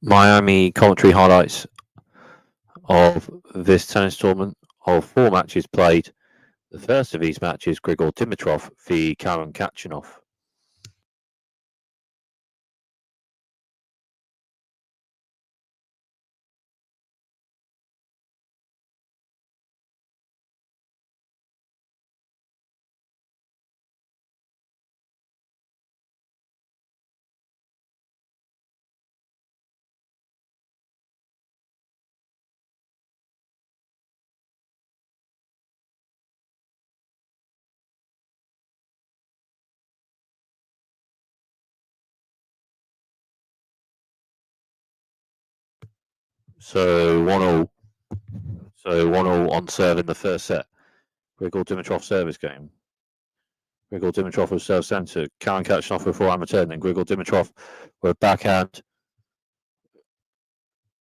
Miami commentary highlights of this tennis tournament of 4 matches played. The first of these matches, Grigor Dimitrov v Karen Khachanov. So 1-all. So 1-all on serve in the first set. Grigor Dimitrov service game. Grigor Dimitrov with serve centre. Karen Khachanov with forehand return. Then Grigor Dimitrov with backhand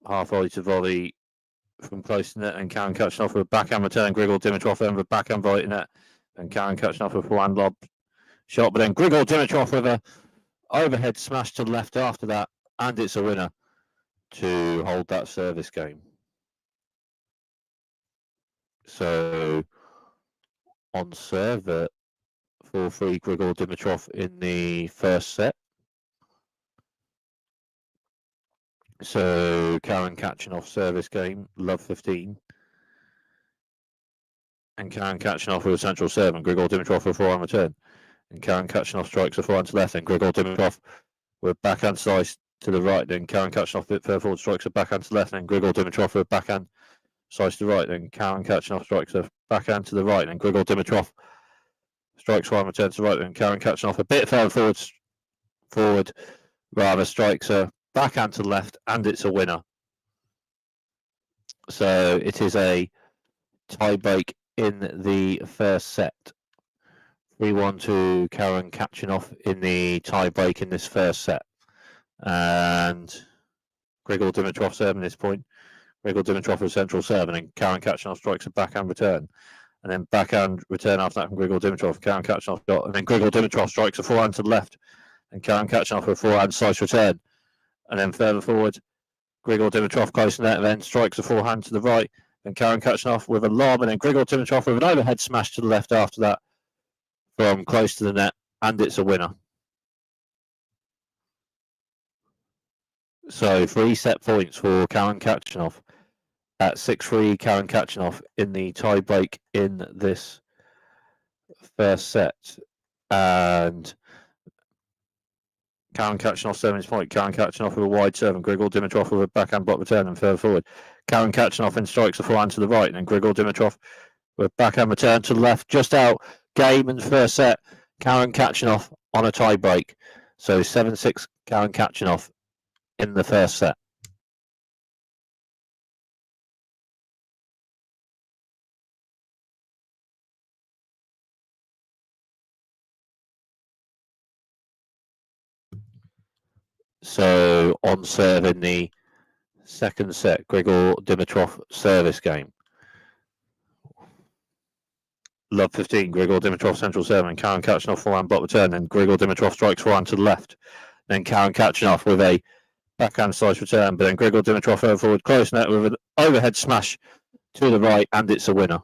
half volley to volley from close to net, and Karen Khachanov with backhand return. Grigor Dimitrov then with backhand volley to net, and Karen Khachanov with forehand lob shot. But then Grigor Dimitrov with a overhead smash to the left after that, and it's a winner to hold that service game. So on serve, 4-3 Grigor Dimitrov in the first set. So Karen Khachanov service game, love 15. And Karen Khachanov with a central serve, and Grigor Dimitrov with a forehand return. And Karen Khachanov strikes a forehand to left, and Grigor Dimitrov with backhand slice to the right. Then Karen Khachanov a bit further forward strikes a backhand to the left, and Grigor Dimitrov with backhand slice to the right. Then Karen Khachanov strikes a backhand to the right, and Grigor Dimitrov strikes forehand return to the right. Then Karen Khachanov a bit further forward rather strikes a backhand to the left, and it's a winner. So it is a tie break in the first set. 3-1 to Karen Khachanov in the tie break in this first set. And Grigor Dimitrov serving this point. Grigor Dimitrov with central serve, and then Karen Khachanov strikes a backhand return. And then backhand return after that from Grigor Dimitrov. Karen Khachanov got, and then Grigor Dimitrov strikes a forehand to the left, and Karen Khachanov with a forehand slice return. And then further forward, Grigor Dimitrov close to net, and then strikes a forehand to the right, and Karen Khachanov with a lob, and then Grigor Dimitrov with an overhead smash to the left after that from close to the net, and it's a winner. So 3 set points for Karen Khachanov at 6-3. Karen Khachanov in the tie break in this first set, and Karen Khachanov serving his point. Karen Khachanov with a wide serve, and Grigor Dimitrov with a backhand block return and further forward. Karen Khachanov then strikes a forehand to the right, and then Grigor Dimitrov with backhand return to the left, just out game in the first set. Karen Khachanov on a tie break. So 7-6 Karen Khachanov in the first set. So on serve in the second set, Grigor Dimitrov service game. Love 15, Grigor Dimitrov central serve, and Karen Khachanov forehand block return, and Grigor Dimitrov strikes forehand to the left. Then Karen Khachanov with a backhand slice return, but then Grigor Dimitrov further forward close net with an overhead smash to the right, and it's a winner.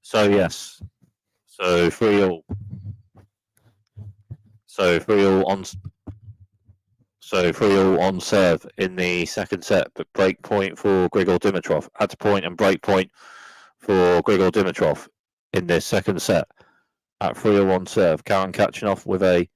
So yes. So 3-all. So 3-all on. So 3-all on serve in the second set, but break point for Grigor Dimitrov. Adds point and break point for Grigor Dimitrov in this second set at 3-all on serve. Karen Khachanov with a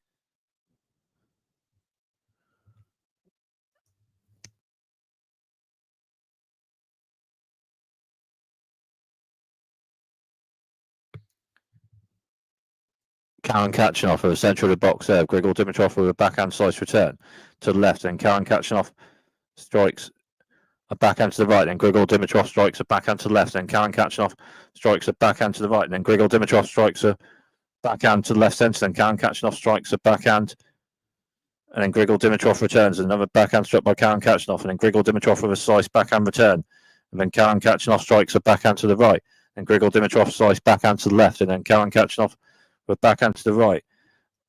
Karen Khachanov with a central box serve. Grigor Dimitrov with a backhand slice return to the left, and Karen Khachanov strikes a backhand to the right, and Grigor Dimitrov strikes a backhand to the left, and Karen Khachanov strikes a backhand to the right, and then Grigor Dimitrov strikes a backhand to the left centre, and Karen Khachanov strikes a backhand, and then Grigor Dimitrov returns, another backhand struck by Karen Khachanov, and then Grigor Dimitrov with a slice backhand return, and then Karen Khachanov strikes a backhand to the right, and Grigor Dimitrov slice backhand to the left, and then Karen Khachanov with a backhand to the right,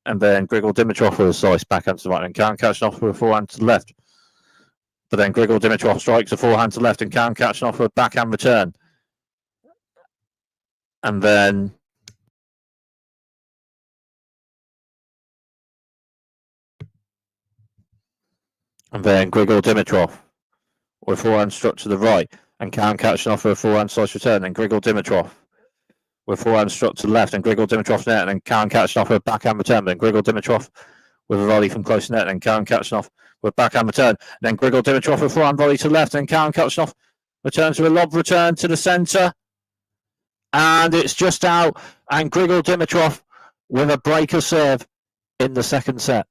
and then Grigor Dimitrov with a slice backhand to the right, and Karen Khachanov with a forehand to the left. But then Grigor Dimitrov strikes a forehand to the left, and Karen Khachanov with a backhand return. And then Grigor Dimitrov with a forehand struck to the right, and Karen Khachanov with a forehand slice return, and Grigor Dimitrov with forehand struck to the left, and Grigor Dimitrov net, and then Karen Khachanov with a backhand return, but then Grigor Dimitrov with a volley from close net, and Karen Khachanov with a backhand return, and then Grigor Dimitrov with a forehand volley to the left, and Karen Khachanov returns with a lob return to the centre, and it's just out, and Grigor Dimitrov with a breaker serve in the second set.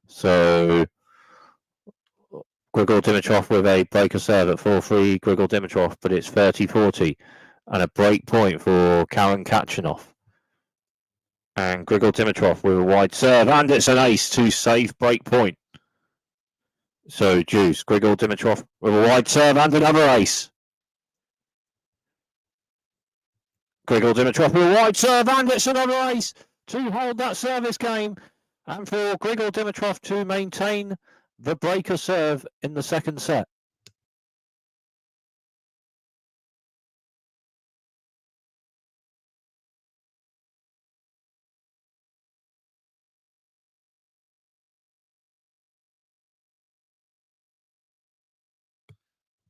So Grigor Dimitrov with a breaker serve at 4-3, Grigor Dimitrov, but it's 30-40, and a break point for Karen Khachanov. And Grigor Dimitrov with a wide serve, and it's an ace to save break point. So Juice, Grigor Dimitrov with a wide serve and another ace. Grigor Dimitrov with a wide serve, and it's another ace to hold that service game, and for Grigor Dimitrov to maintain the breaker serve in the second set.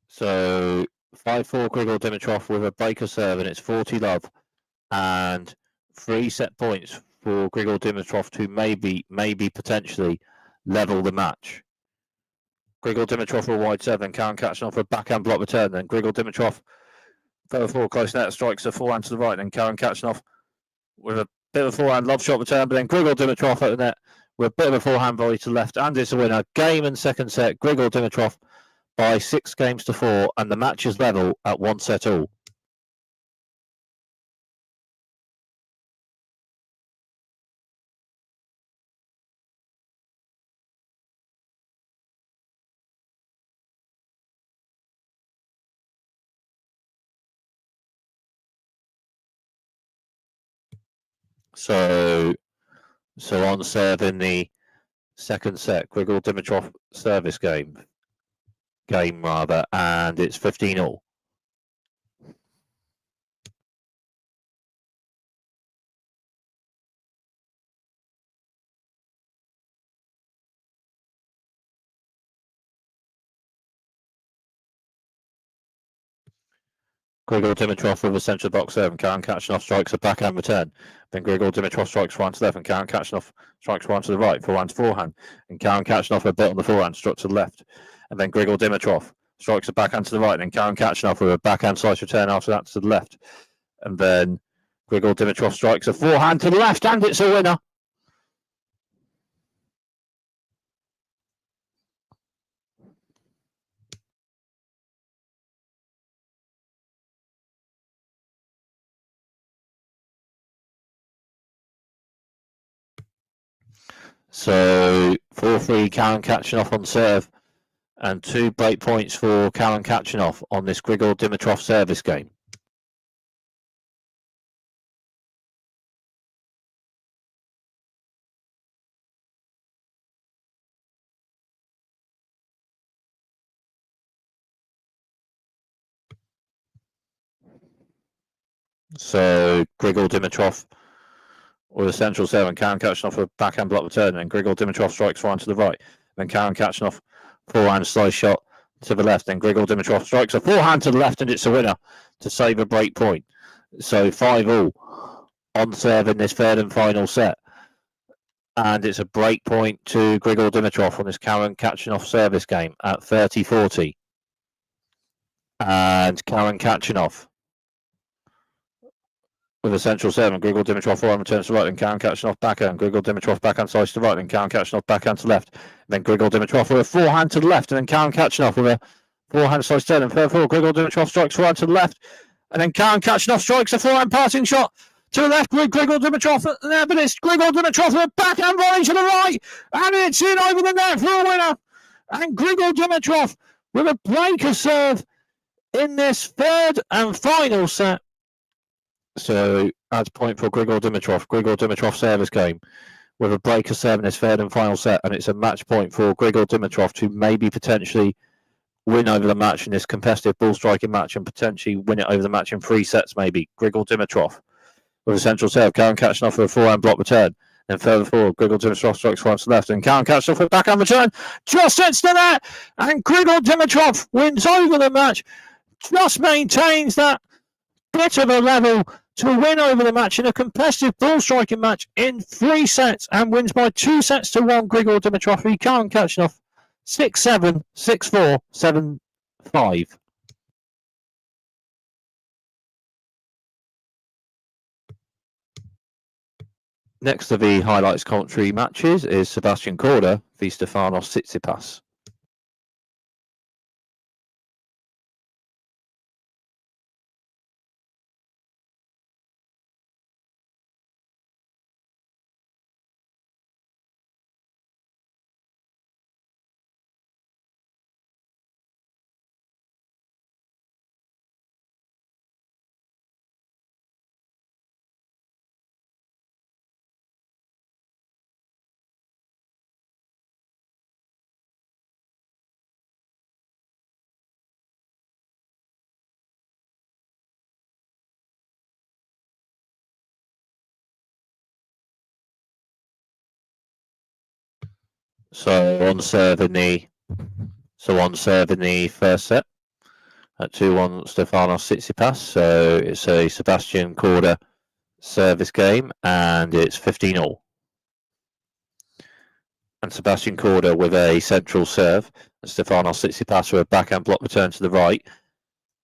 So 5-4 Grigor Dimitrov with a breaker serve, and it's 40-love, and 3 set points for Grigor Dimitrov to maybe potentially level the match. Grigor Dimitrov with a wide serve, and Karen Khachanov for a backhand block return, then Grigor Dimitrov further forward close net strikes a forehand to the right, then Karen Khachanov with a bit of a forehand lob shot return, but then Grigor Dimitrov at the net with a bit of a forehand volley to the left, and it's a winner. Game and second set, Grigor Dimitrov by 6-4, and the match is level at 1-all. So on serve in the second set, Grigor Dimitrov service game rather, and it's 15-all. Grigor Dimitrov with a central box serve, and Karen Khachanov strikes a backhand return. Then Grigor Dimitrov strikes forehand to the left, and Karen Khachanov strikes forehand to the right, forehand, and Karen Khachanov a bit on the forehand, struck to the left. And then Grigor Dimitrov strikes a backhand to the right, and Karen Khachanov with a backhand slice return after that to the left. And then Grigor Dimitrov strikes a forehand to the left, and it's a winner. So 4-3 Karen Khachanov on serve, and 2 break points for Karen Khachanov on this Grigor Dimitrov service game. So Grigor Dimitrov with a central serve, and Karen Khachanov with a backhand block return, and Grigor Dimitrov strikes forehand to the right. Then Karen Khachanov forehand slice shot to the left. Then Grigor Dimitrov strikes a forehand to the left, and it's a winner to save a break point. So 5-5 on serve in this third and final set. And it's a break point to Grigor Dimitrov on this Karen Khachanov service game at 30-40. And Karen Khachanov with a central serve, and Grigor Dimitrov forehand returns to right, and Karen Khachanov backhand, Grigor Dimitrov backhand slice to right, and Karen Khachanov backhand to left, and then Grigor Dimitrov with a forehand to the left, and then Karen Khachanov with a forehand slice turn, and third forward, Grigor Dimitrov strikes forehand to the left, and then Karen Khachanov strikes a forehand passing shot to the left with Grigor Dimitrov there, but it's Grigor Dimitrov with a backhand volley to the right, and it's in over the net for a winner, and Grigor Dimitrov with a breaker serve in this third and final set. So adds point for Grigor Dimitrov. Grigor Dimitrov service game with a breaker serve in his third and final set, and it's a match point for Grigor Dimitrov to maybe potentially win over the match in this competitive ball striking match, and potentially win it over the match in 3 sets maybe. Grigor Dimitrov with a central serve, Karen Khachanov with a forehand block return. Then further forward, Grigor Dimitrov strikes forehand to the left, and Karen Khachanov with a backhand return just hits the net, and Grigor Dimitrov wins over the match, just maintains that bit of a level to win over the match in a competitive ball striking match in 3 sets, and wins by 2 sets to 1. Grigor Dimitrov, Karen Khachanov 6-7, 6-4, 7-5. Next of the highlights commentary matches is Sebastian Korda v Stefanos Tsitsipas. So on serve in the first set at 2-1 Stefanos Tsitsipas. So it's a Sebastian Korda service game, and it's 15-all. And Sebastian Korda with a central serve, and Stefanos Tsitsipas with a backhand block return to the right,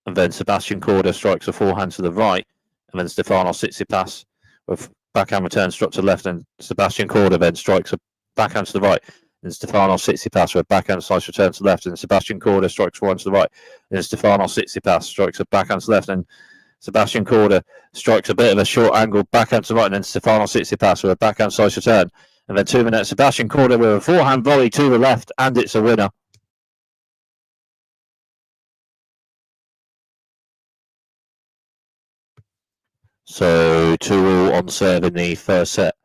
and then Sebastian Korda strikes a forehand to the right, and then Stefanos Tsitsipas with backhand return struck to the left, and Sebastian Korda then strikes a backhand to the right, and Stefanos Tsitsipas with a backhand slice return to the left, and Sebastian Korda strikes forehand to the right, and Stefanos Tsitsipas strikes a backhand to the left, and Sebastian Korda strikes a bit of a short angle backhand to the right, and then Stefanos Tsitsipas with a backhand slice return, and then 2 minutes Sebastian Korda with a forehand volley to the left, and it's a winner. So 2-all on serve in the first set.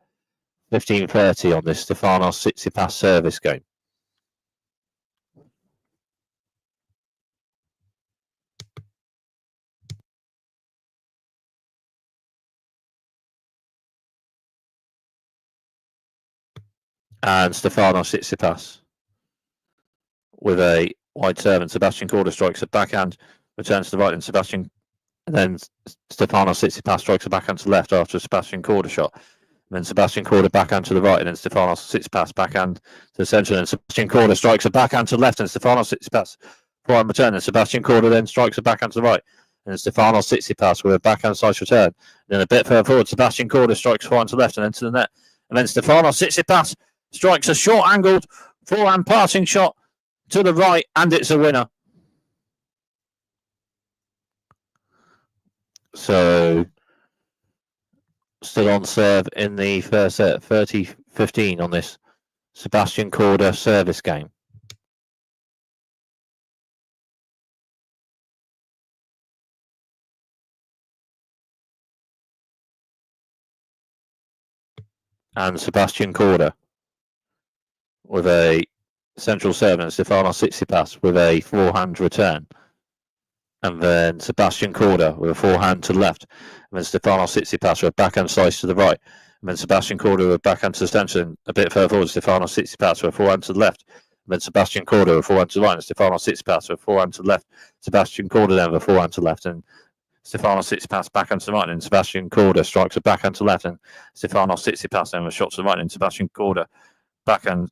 15-30 on this Stefanos Tsitsipas service game. And Stefanos Tsitsipas with a wide serve, and Sebastian Korda strikes a backhand, returns to the right, and then Stefanos Tsitsipas strikes a backhand to the left after a Sebastian Korda shot. And then Sebastian Korda backhand to the right, and then Stefanos Tsitsipas backhand to the centre, and Sebastian Korda strikes a backhand to the left, and Stefanos Tsitsipas forehand return, and Sebastian Korda then strikes a backhand to the right, and then Stefanos Tsitsipas with a backhand slice return. And then a bit further forward, Sebastian Korda strikes forehand to the left and then to the net, and then Stefanos Tsitsipas strikes a short-angled forehand passing shot to the right, and it's a winner. So still on serve in the first set, 30-15 on this Sebastian Korda service game. And Sebastian Korda with a central serve, and Stefanos Tsitsipas with a forehand return. and then Sebastian Korda with a forehand to the left, and then Stefanos Tsitsipas with a backhand slice to the right, and then Sebastian Korda with a backhand to the centre, and a bit further forward, Stefanos Tsitsipas with a forehand to the left, and then Sebastian Korda with a forehand to the right, and Stefanos Tsitsipas with a forehand to the left, Sebastian Korda then with a forehand to the left, and Stefanos Tsitsipas backhand to the right, and Sebastian Korda strikes a backhand to the left, and Stefanos Tsitsipas then with a shot to the right, and Sebastian Korda backhand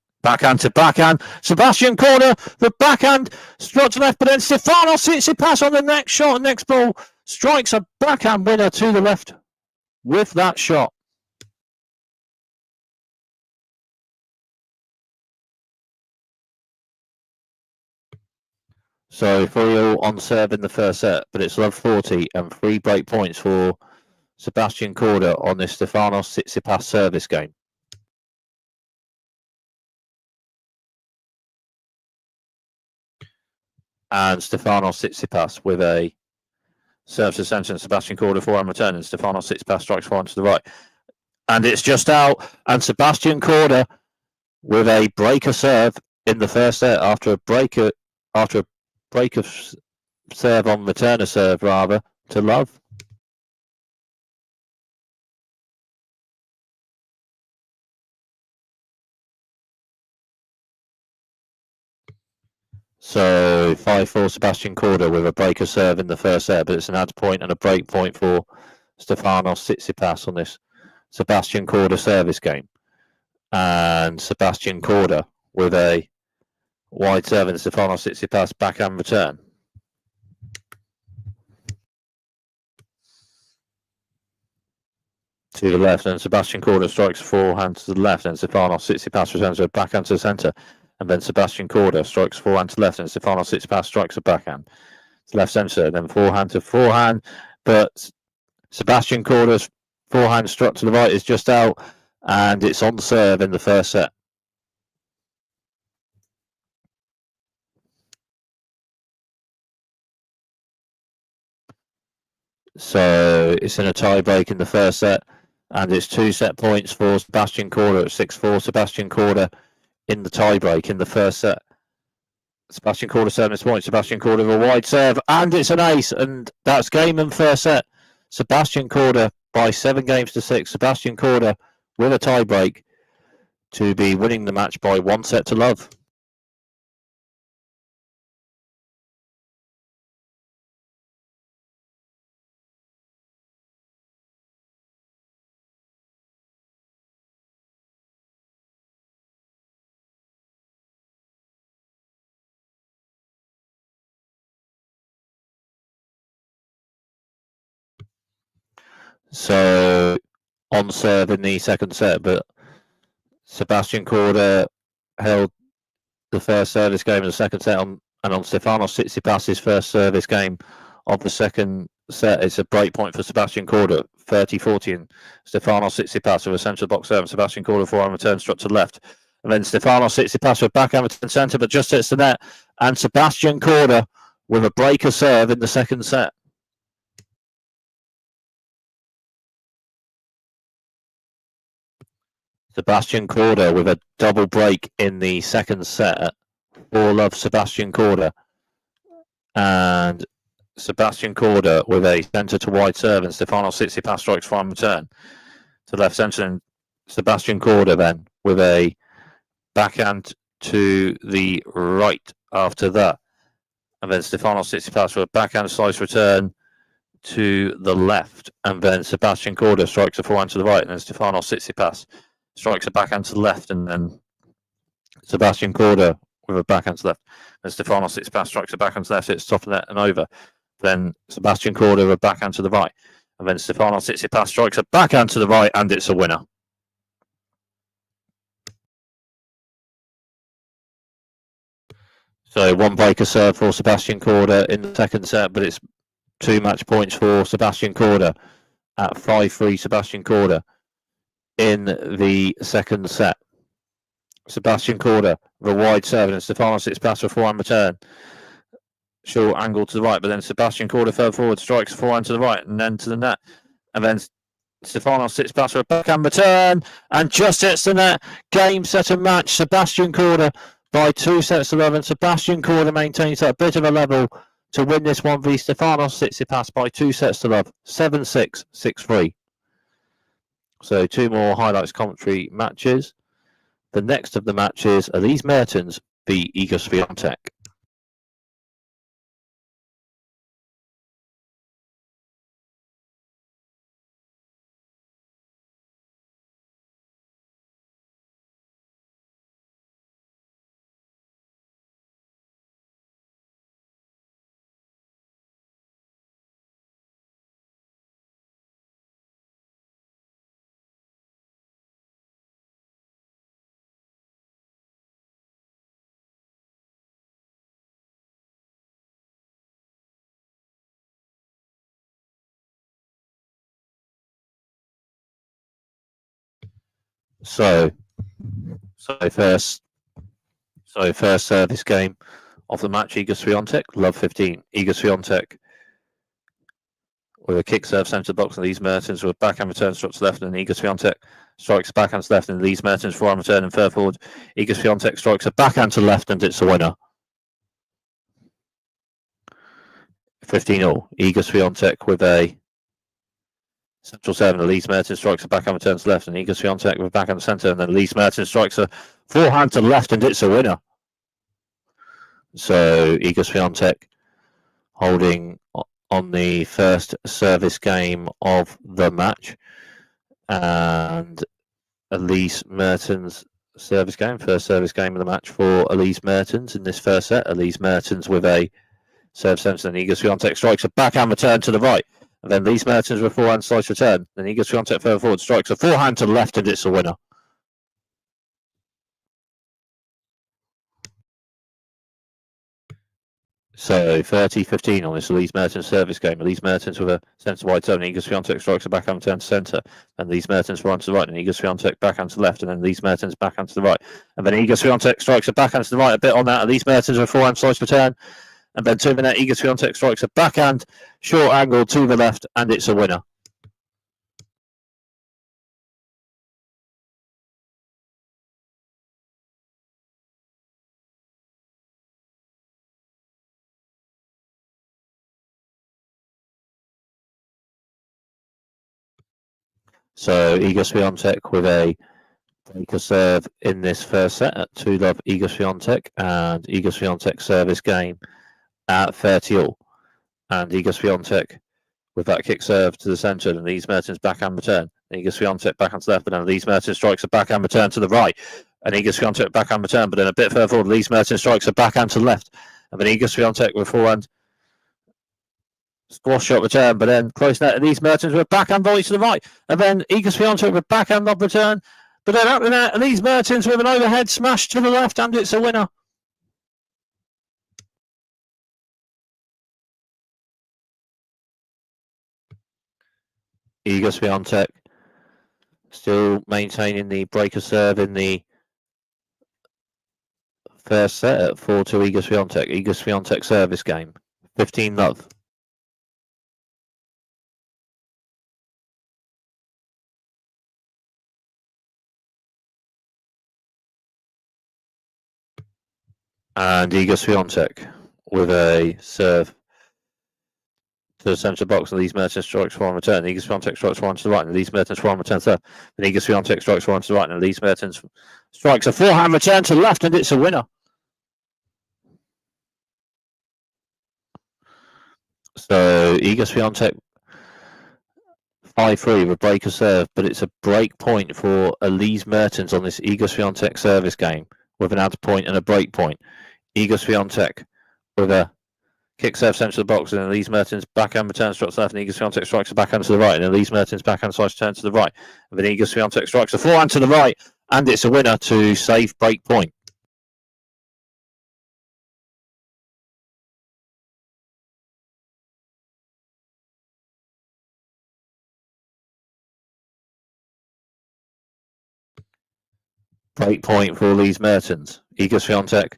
to backhand. Sebastian Korda, the backhand, struck to left, but then Stefanos Tsitsipas on the next shot, next ball, strikes a backhand winner to the left with that shot. So 3-3 on serve in the first set, but it's love 40 and 3 break points for Sebastian Korda on this Stefanos Tsitsipas service game. And Stefanos Tsitsipas with a serve to the centre, and Sebastian Korda forehand return, and Stefanos Tsitsipas strikes forehand to the right. And it's just out, and Sebastian Korda with a breaker serve in the first set after a break of serve on returner serve rather to love. So 5-4 Sebastian Korda with a breaker serve in the first set, but it's an add point and a break point for Stefanos Tsitsipas on this Sebastian Korda service game. And Sebastian Korda with a wide serve and Stefanos Tsitsipas backhand return. To the left, and Sebastian Korda strikes forehand to the left, and Stefanos Tsitsipas returns a backhand to the centre. And then Sebastian Korda strikes forehand to left, and Stefanos Tsitsipas strikes a backhand to left centre, then forehand to forehand. But Sebastian Korda's forehand struck to the right is just out, and it's on serve in the first set. So it's in a tie break in the first set, and it's 2 set points for Sebastian Korda at 6-4. Sebastian Korda in the tie break in the first set. Sebastian Korda serving point. Sebastian Korda with a wide serve, and it's an ace, and that's game in first set. Sebastian Korda by 7 games to 6. Sebastian Korda with a tie break to be winning the match by 1 set to love. So on serve in the second set, but Sebastian Korda held the first service game in the second set and on Stefanos Tsitsipas's first service game of the second set. It's a break point for Sebastian Korda, 30-40, and Stefanos Tsitsipas with a central box serve, and Sebastian Korda forehand return struck to the left. And then Stefanos Tsitsipas with backhand return centre, but just hits the net, and Sebastian Korda with a breaker serve in the second set. Sebastian Korda with a double break in the second set. 4-love Sebastian Korda. And Sebastian Korda with a centre to wide serve, and Stefanos Tsitsipas strikes forehand return to left centre, and Sebastian Korda then with a backhand to the right after that. And then Stefanos Tsitsipas with a backhand slice return to the left, and then Sebastian Korda strikes a forehand to the right, and then Stefanos Tsitsipas strikes a backhand to the left, and then Sebastian Korda with a backhand to the left, and Stefanos Tsitsipas strikes a backhand to the left, hits top of the net and over. Then Sebastian Korda with a backhand to the right, and then Stefanos Tsitsipas strikes a backhand to the right, and it's a winner. So 1 breaker serve for Sebastian Korda in the second set, but it's 2 match points for Sebastian Korda at 5-3. Sebastian Korda in the second set. Sebastian Korda with a wide serve, and Stefanos Tsitsipas with a forehand return. Short angle to the right, but then Sebastian Korda further forward strikes a forehand to the right and then to the net. And then Stefanos Tsitsipas with a backhand return and just hits the net. Game, set and match. Sebastian Korda by 2 sets to 11. Sebastian Korda maintains a bit of a level to win this one v Stefanos Tsitsipas by 2 sets to love, 7-6, 6-3. So 2 more highlights commentary matches. The next of the matches, Elise Mertens v Iga Swiatek. So first service game of the match, Iga Swiatek, love 15. Iga Swiatek with a kick serve centre box, and Elise Mertens with backhand return strikes left, and Iga Swiatek strikes backhand to left, and Elise Mertens forehand return and fair forward. Iga Swiatek strikes a backhand to left, and it's a winner. 15-all. Iga Swiatek with a central serve, and Elise Mertens strikes a backhand return to left, and Iga Swiatek with backhand to centre, and then Elise Mertens strikes a forehand to left, and it's a winner. So Iga Swiatek holding on the first service game of the match, and Elise Mertens service game, first service game of the match for Elise Mertens in this first set. Elise Mertens with a serve centre, and Iga Swiatek strikes a backhand return to the right, and then Elise Mertens with forehand slice return, then Iga Swiatek further forward strikes a forehand to the left, and it's a winner. So 30-15 on this Elise Mertens service game. Elise Mertens with a centre wide turn, Iga Swiatek strikes a backhand turn to centre, and Elise Mertens forehand to the right, and Iga Swiatek backhand to the left, and then Elise Mertens backhand to the right, and then Iga Swiatek strikes a backhand to the right, a bit on that. Elise Mertens with a forehand slice return, and then 2 minute Iga Swiatek strikes a backhand short angle to the left, and it's a winner. So Iga Swiatek with a breaker serve in this first set at 2-love Iga Swiatek, and Iga Swiatek service game at 30-all, and Iga Swiatek with that kick serve to the centre, and Elise Mertens backhand return. Iga Swiatek backhand to left, but then Elise Mertens strikes a backhand return to the right, and Iga Swiatek backhand return, but then a bit further forward, Elise Mertens strikes a backhand to the left, and then Iga Swiatek with forehand squash shot return, but then close net, and Elise Mertens with backhand volley to the right, and then Iga Swiatek with backhand lob return, but then up the net, Elise Mertens with an overhead smash to the left, and it's a winner. Iga Swiatek still maintaining the breaker serve in the first set at 4-2 Iga Swiatek. Iga Swiatek service game, 15-love. And Iga Swiatek with a serve to the centre box, and Elise Mertens strikes forehand return. Iga Swiatek strikes forehand to the right, and Elise Mertens forehand return to left. Then Iga Swiatek strikes forehand to the right, and Elise Mertens strikes a forehand return to the left, and it's a winner. So Iga Swiatek 5-3 with breaker serve, but it's a break point for Elise Mertens on this Iga Swiatek service game with an add point and a break point. Iga Swiatek with a kick serve centre of the box, and Elise Mertens backhand return strikes left, and Iga Swiatek strikes a backhand to the right, and Elise Mertens backhand slice turn to the right, and then Iga Swiatek strikes a forehand to the right, and it's a winner to save break point. Break point for Elise Mertens. Iga Swiatek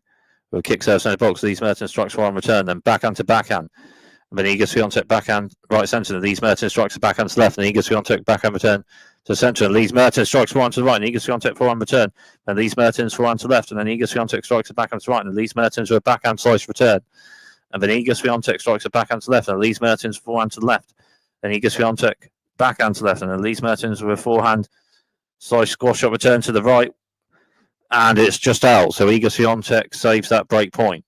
with a kick serve centre box, Elise Mertens strikes forehand return, then backhand to backhand. And then Iga Swiatek backhand right centre, and Elise Mertens strikes a backhand to left, and Iga Swiatek backhand return to centre, and Elise Mertens strikes forehand to the right, and Iga Swiatek forehand return, and Elise Mertens forehand to left, and then Iga Swiatek strikes a backhand to the right, and Elise Mertens with a backhand slice return. and then Iga Swiatek strikes a backhand to left, and Elise Mertens forehand to the left. Then Iga Swiatek backhand to left, and Elise Mertens with a forehand slice squash shot return to the right, and it's just out. So Iga Swiatek saves that break point.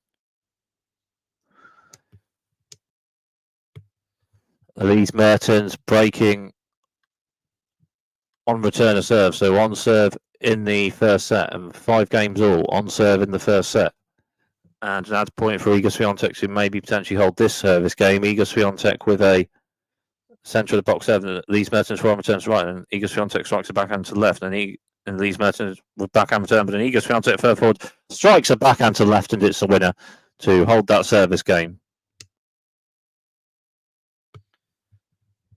Elise Mertens breaking on return of serve, so on serve in the first set, and 5 games all on serve in the first set. And an ad point for Iga Swiatek to maybe potentially hold this service game. Iga Swiatek with a centre of the box 7. Elise Mertens forehand returns right, and Iga Swiatek strikes a backhand to the left, and Elise Mertens with backhand return, but then Iga Swiatek further forward strikes a backhand to the left, and it's the winner to hold that service game.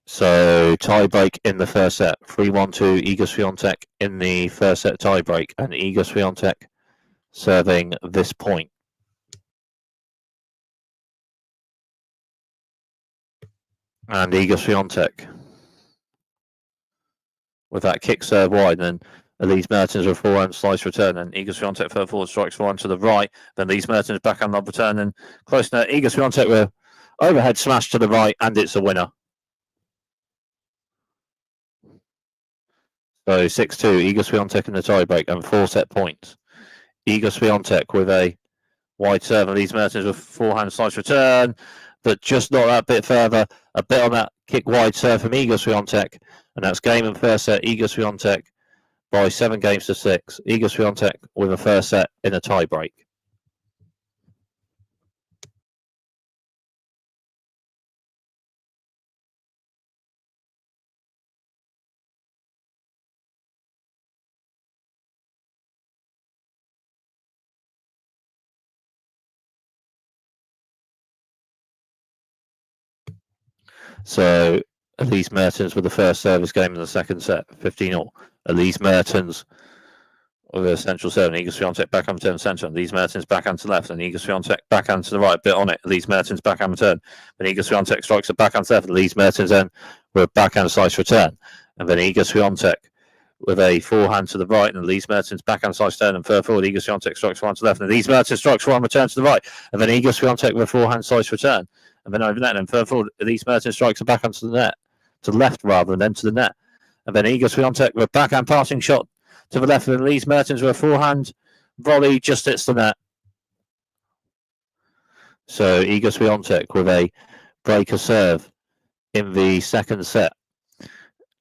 So tie break in the first set, 3-1 to Iga Swiatek in the first set tie break, and Iga Swiatek serving this point. And Iga Swiatek with that kick serve wide, and then Elise Mertens with forehand slice return, and Iga Swiatek further forward strikes forehand to the right, then Elise Mertens backhand lob return, and close net, Iga Swiatek with overhead smash to the right, and it's a winner. So 6-2, Iga Swiatek in the tiebreak, and 4 set points. Iga Swiatek with a wide serve, and Elise Mertens with forehand slice return, but just not that bit further. A bit on that kick wide serve from Iga Swiatek, and that's game and first set. Iga Swiatek by 7 games to 6. Iga Swiatek with a first set in a tiebreak. So Elise Mertens with the first service game in the second set, 15-all. Elise Mertens with a central serve, and Iga Swiatek backhand return centre, and Elise Mertens backhand to left, and Iga Swiatek backhand to the right, bit on it. Elise Mertens backhand return, and Iga Swiatek strikes a backhand to left, and Elise Mertens then with a backhand slice return, and then Iga Swiatek with a forehand to the right, and Elise Mertens backhand slice turn, and further forward Iga Swiatek strikes forehand to the left, and Elise Mertens strikes forehand return to the right, and then Iga Swiatek with a forehand slice return, and then over net, and further forward Elise Mertens strikes a backhand to the net, to the left rather than to the net, and then Iga Swiatek with a backhand passing shot to the left, and Elise Mertens with a forehand volley just hits the net. So Iga Swiatek with a breaker serve in the second set,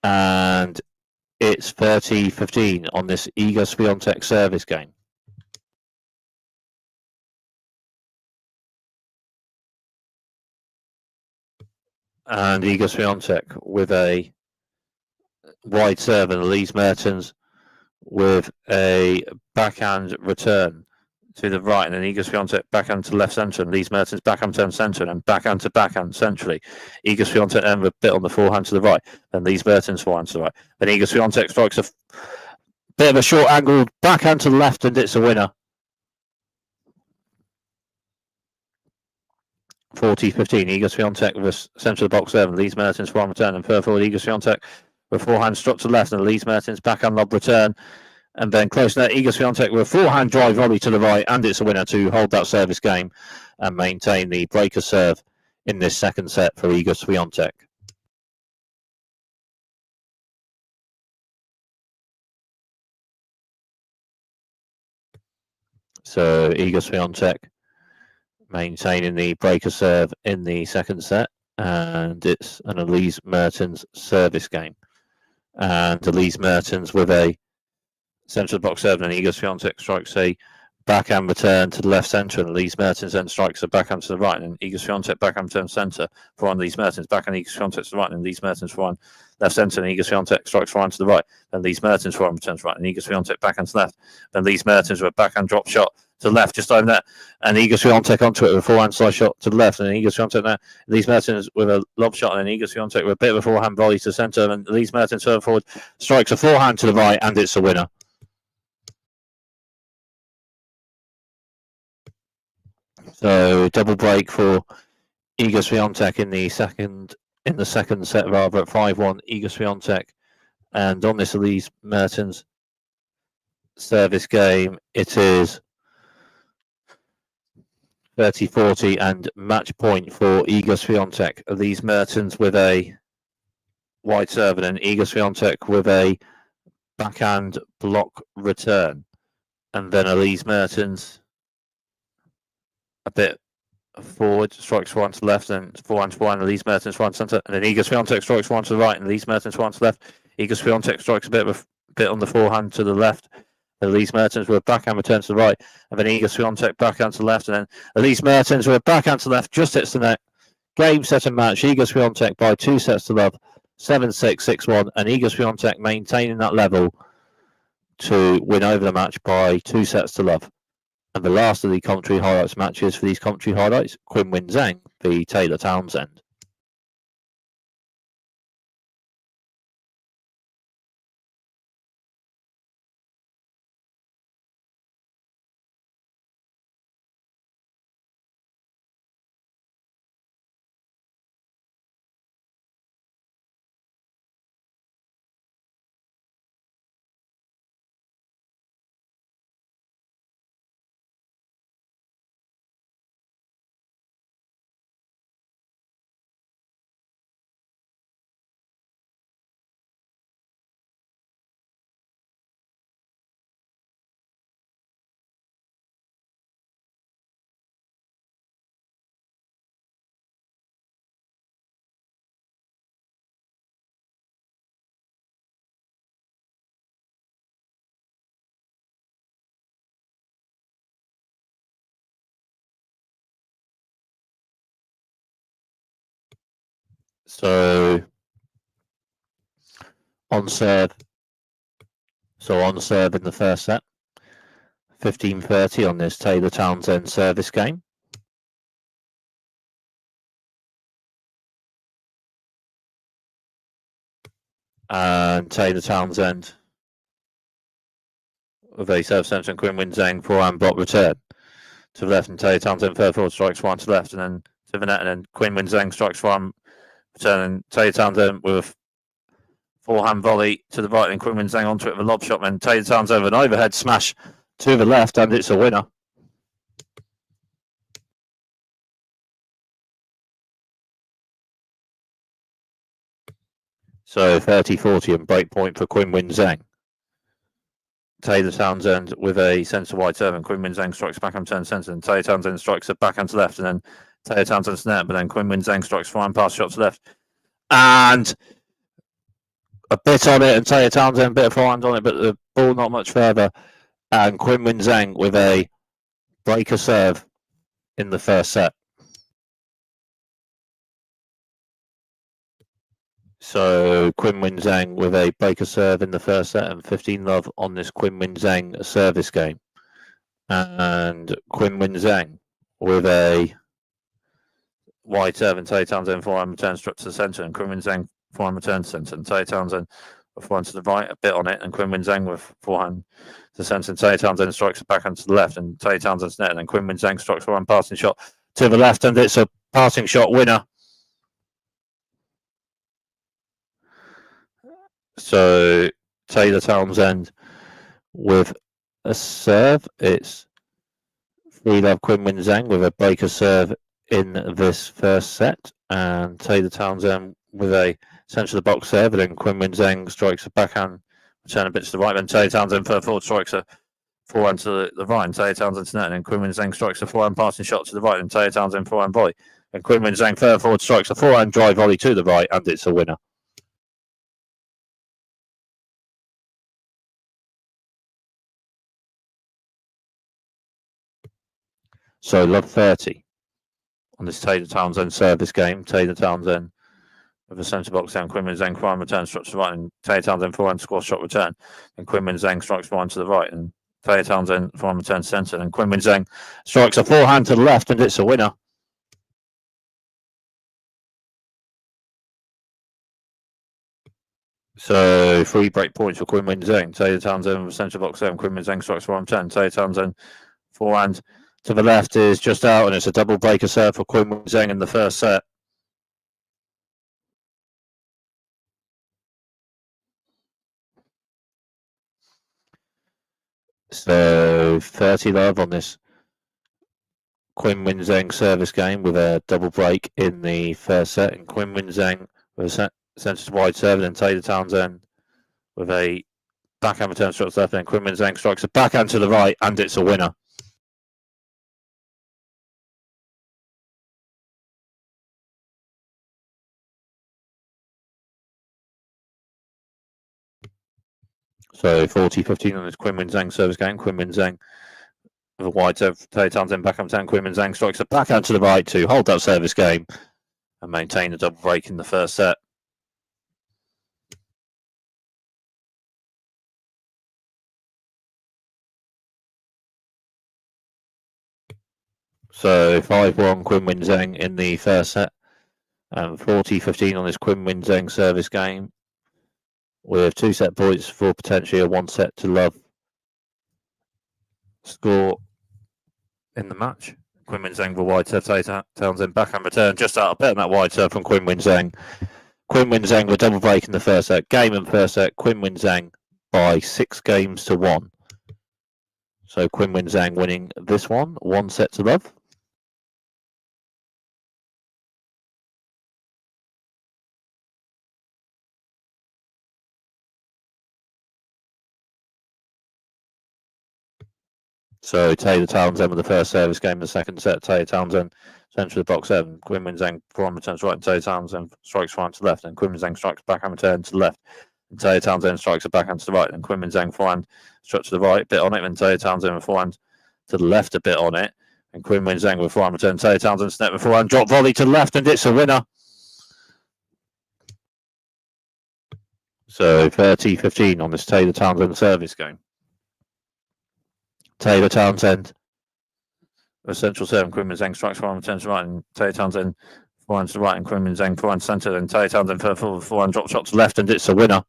and it's 30-15 on this Iga Swiatek service game. And Iga Swiatek with a wide serve, and Elise Mertens with a backhand return to the right, and then Iga Swiatek backhand to left centre, and Elise Mertens backhand turn centre, and backhand to backhand centrally. Iga Swiatek then with a bit on the forehand to the right, and Elise Mertens forehand to the right. Then Iga Swiatek strikes a bit of a short angled backhand to the left, and it's a winner. 40-15. Iga Swiatek with a centre of the box serve, and Elise Mertens forehand return, and further forward Iga Swiatek with forehand struck to the left, and Elise Mertens backhand lob return, and then close net Iga Swiatek with a forehand drive volley to the right, and it's a winner to hold that service game and maintain the breaker serve in this second set for Iga Swiatek. So Iga Swiatek maintaining the breaker serve in the second set, and it's an Elise Mertens service game. And Elise Mertens with a centre of the box serve, and Iga Swiatek strikes a backhand return to the left centre, and Elise Mertens then strikes a backhand to the right, and Iga Swiatek backhand return centre for on Elise Mertens, backhand Iga Swiatek to the right, and Elise Mertens for on left centre, and Iga Swiatek strikes forehand to the right, and Elise Mertens forehand returns to right, and Iga Swiatek backhand to left, and Elise Mertens with a backhand drop shot to the left, just over there, and Iga Swiatek onto it with a forehand slice shot to the left, and Iga Swiatek there, Elise Mertens with a lob shot, and then Iga Swiatek with a bit of a forehand volley to the centre, and Elise Mertens further forward strikes a forehand to the right, and it's a winner. So double break for Iga Swiatek in the second set rather at 5-1. Iga Swiatek, and on this Elise Mertens service game, it is 30-40 and match point for Iga Swiatek. Elise Mertens with a wide serve and Iga Swiatek with a backhand block return. And then Elise Mertens a bit forward, strikes one to the left, and forehand to one, Elise Mertens one centre, and then Iga Swiatek strikes one to the right, and Elise Mertens one to the left. Iga Swiatek strikes a bit on the forehand to the left. Elise Mertens with a backhand return to the right, and then Iga Swiatek backhand to the left, and then Elise Mertens with a backhand to the left, just hits the net. Game, set and match, Iga Swiatek by 2 sets to love, 7-6, 6-1, and Iga Swiatek maintaining that level to win over the match by 2 sets to love. And the last of the commentary highlights matches for these commentary highlights, Qinwen Zheng v Taylor Townsend. So on serve in the first set, 15-30 on this Taylor Townsend service game. And Taylor Townsend with a serve centre and Qinwen Zheng forehand block return to the left, and Taylor Townsend third forward strikes one to the left, and then to the net, and then Qinwen Zheng strikes one return, and Taylor Townsend with a forehand volley to the right, and Qinwen Zheng onto it with a lob shot, and Taylor Townsend with an overhead smash to the left, and it's a winner. So 30-40 and break point for Qinwen Zheng. Taylor Townsend with a centre wide serve, and Qinwen Zheng strikes backhand turn centre, and Taylor Townsend strikes a backhand to left, and then Taylor Townsend's net, but then Qinwen Zheng strikes forehand pass shot to left, and a bit on it, and Taylor Townsend a bit of forehand on it, but the ball not much further, and Qinwen Zheng with a breaker serve in the first set. So Qinwen Zheng with a breaker serve in the first set, and 15-love on this Qinwen Zheng service game. And Qinwen Zheng with a wide serve, and Taylor Townsend forehand return struck to the centre, and Qinwen Zheng forehand return to centre, and Taylor Townsend with forehand to the right, a bit on it, and Qinwen Zheng with forehand to the centre, and Taylor Townsend strikes a backhand to the left, and Taylor Townsend's net, and then Qinwen Zheng strikes forehand passing shot to the left, and it's a passing shot winner. So Taylor Townsend with a serve. It's 3-love Qinwen Zheng with a breaker serve in this first set, and Taylor Townsend with a centre of the box serve, and then Qinwen Zheng strikes a backhand return a bit to the right, and Taylor Townsend third forward strikes a forehand to the right, and Taylor Townsend's net, and then Qinwen Zheng strikes a forehand passing shot to the right, and Taylor Townsend forehand volley, and Qinwen Zheng third forward strikes a forehand drive volley to the right, and it's a winner. So love 30 on this Taylor Townsend service game. Taylor Townsend with a centre box down, Qinwen Zheng forehand return strikes to the right, and Taylor Townsend forehand squash shot return, and Qinwen Zheng strikes forehand to the right, and Taylor Townsend forehand return centre, and Qinwen Zheng strikes a forehand to the left, and it's a winner. So 3 break points for Qinwen Zheng. Taylor Townsend with centre box down, Qinwen Zheng strikes forehand return. Taylor Townsend forehand to the left is just out, and it's a double breaker serve for Qinwen Zheng in the first set. So 30-love on this Qinwen Zheng service game with a double break in the first set, and Qinwen Zheng with a centre to wide serve, and Taylor Townsend with a backhand return strokes left, and Qinwen Zheng strikes a backhand to the right, and it's a winner. So 40-15 on this Qinwen Zheng service game. Qinwen Zheng with a wide serve, Taylor Townsend backhand return. Qinwen Zheng strikes a backhand to the right to hold that service game and maintain a double break in the first set. So 5-1 Qinwen Zheng in the first set, and 40-15 on this Qinwen Zheng service game, with 2 set points for potentially a 1 set to love score in the match. Qinwen Zheng with a wide serve, Taylor Townsend backhand return, just out a bit on that wide serve from Qinwen Zheng. Qinwen Zheng with a double break in the first set. Game in first set, Qinwen Zheng by 6 games to 1. So Qinwen Zheng winning this one, 1 set to love. So Taylor Townsend with the first service game in the second set. Taylor Townsend centre of the box 7. Qinwen Zheng forehand returns right, and Taylor Townsend strikes forehand to left, and Qinwen Zheng strikes backhand return to the left. And Taylor Townsend strikes a backhand to the right, and Qinwen Zheng forehand struck to the right, bit on it, and Taylor Townsend with forehand to the left, a bit on it. And Qinwen Zheng with forehand return. Taylor Townsend snap with forehand, drop volley to the left, and it's a winner. So 30-15 on this Taylor Townsend service game. Taylor Townsend, a central serve, and Qinwen Zheng strikes forehand return to right, and Taylor Townsend forehand to the right, and Qinwen Zheng forehand centre, and Taylor Townsend forehand drop shot to the left, and it's a winner.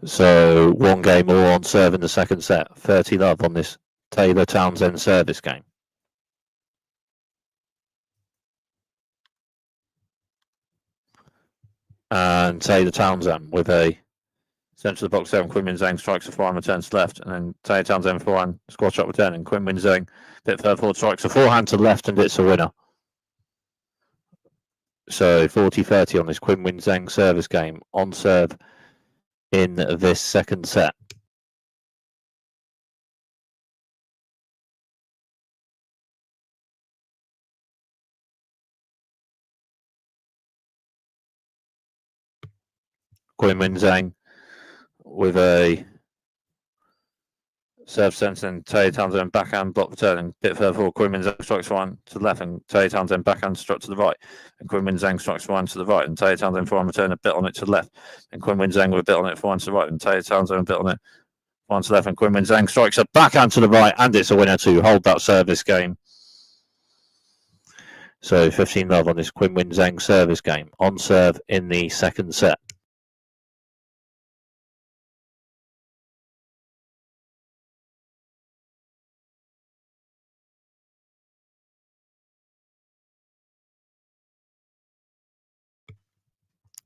So 1 game all on serve in the second set. 30 love on this Taylor Townsend service game. And Taylor Townsend with a centre of the box 7. Qinwen Zheng strikes a forehand returns left, and then Taylor Townsend forehand squad shot return, and Qinwen Zheng a bit further forward strikes a forehand to the left, and it's a winner. So 40-30 on this Qinwen Zheng service game on serve in this second set. Qinwen Zheng with a serve centre, and Taylor Townsend backhand block return, and a bit further forward. Qinwen Zheng strikes one to the left, and Taylor Townsend backhand struck to the right, and Qinwen Zheng strikes one to the right, and Taylor Townsend forehand return a bit on it to the left, and Qinwen Zheng with a bit on it forehand to the right, and Taylor Townsend a bit on it forehand to the left, and Qinwen Zheng strikes a backhand to the right, and it's a winner to hold that service game. So 15 love on this Qinwen Zheng service game on serve in the second set.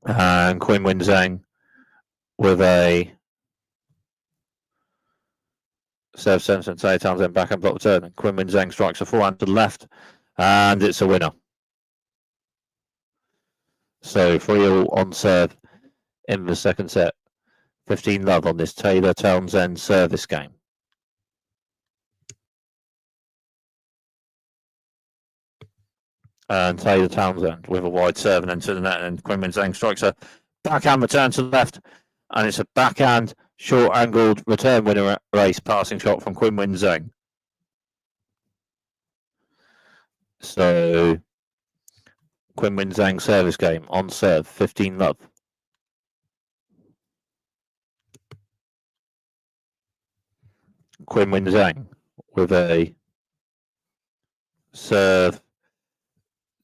And Qinwen Zheng with a serve centre, and Taylor Townsend backhand block return, and Qinwen Zheng strikes a forehand to the left, and it's a winner. So 3-all on serve in the second set. 15 love on this Taylor Townsend service game. And Taylor Townsend with a wide serve and then to the net, and Qinwen Zheng strikes a backhand return to the left, and it's a backhand short angled return winner race passing shot from Qinwen Zheng. So Qinwen Zheng service game on serve, 15 love. Qinwen Zheng with a serve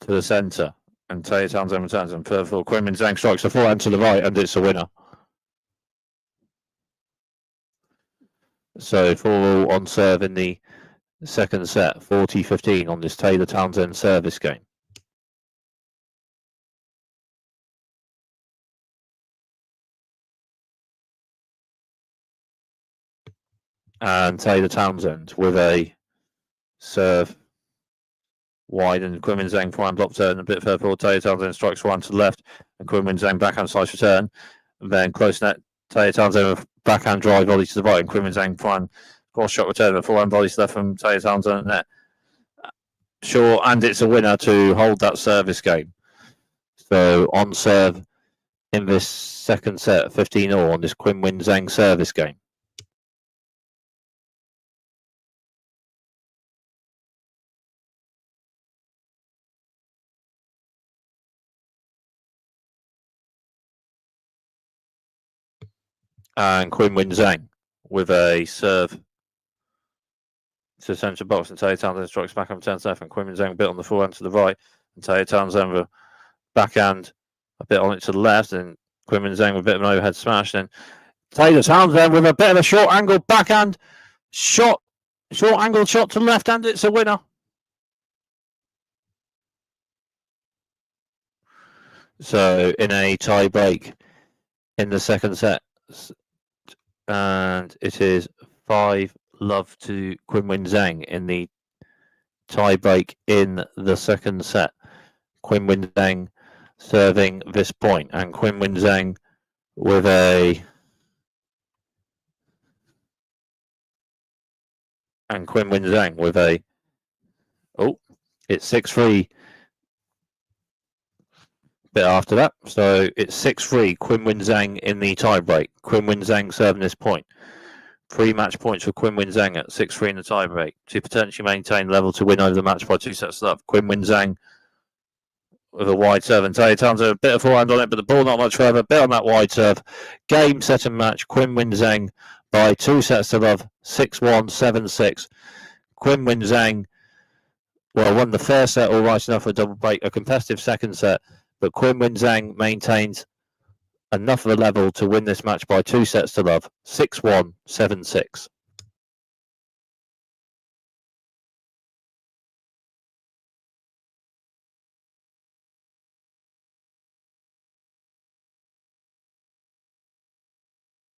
to the centre, and Taylor Townsend returns, and further forward, Qinwen Zheng strikes a forehand to the right, and it's a winner. So 4-all on serve in the second set, 40-15 on this Taylor Townsend service game. And Taylor Townsend with a serve wide, and Quinmin Zhang forehand block turn a bit further forward. Taylor Townsend strikes forehand to the left, and Quinmin Zhang backhand slice return. And then close net, Taylor Townsend with backhand drive volley to the right, and Quinmin Zhang forehand cross shot return, and forehand volley to the left from Taylor Townsend at net. Sure, and it's a winner to hold that service game. So on serve in this second set, 15-all on this Quinmin Zhang service game. And Quinmin Zhang with a serve to centre box, and Taylor Townsend strikes back on 10 left, and Quinmin Zhang a bit on the forehand to the right, and Taylor Townsend with backhand a bit on it to the left, and Quinmin Zhang with a bit of an overhead smash, and Taylor Townsend with a bit of a short angle backhand shot, short angle shot to the left, and it's a winner. So in a tie break in the second set, and it is 5-love to Quinmin Zhang in the tie break in the second set. Quinmin Zhang serving this point, and Quinmin Zhang with a it's 6-3 bit after that, so it's 6-3 Quinmin Zhang in the tie break. Quinmin Zhang serving this point. 3 match points for Quinmin Zhang at 6-3 in the tie break to potentially maintain level to win over the match by 2 sets to love. Quinmin Zhang with a wide serve, and Taylor Townsend a bit of forehand on it, but the ball not much further. Bit on that wide serve. Game, set and match. Quinmin Zhang by 2 sets to love. 6-1, 7-6. Quinmin Zhang, well, won the first set all right enough for a double break. A competitive second set, but Quinmin Zhang maintains enough of a level to win this match by 2 sets to love. 6-1, 7-6.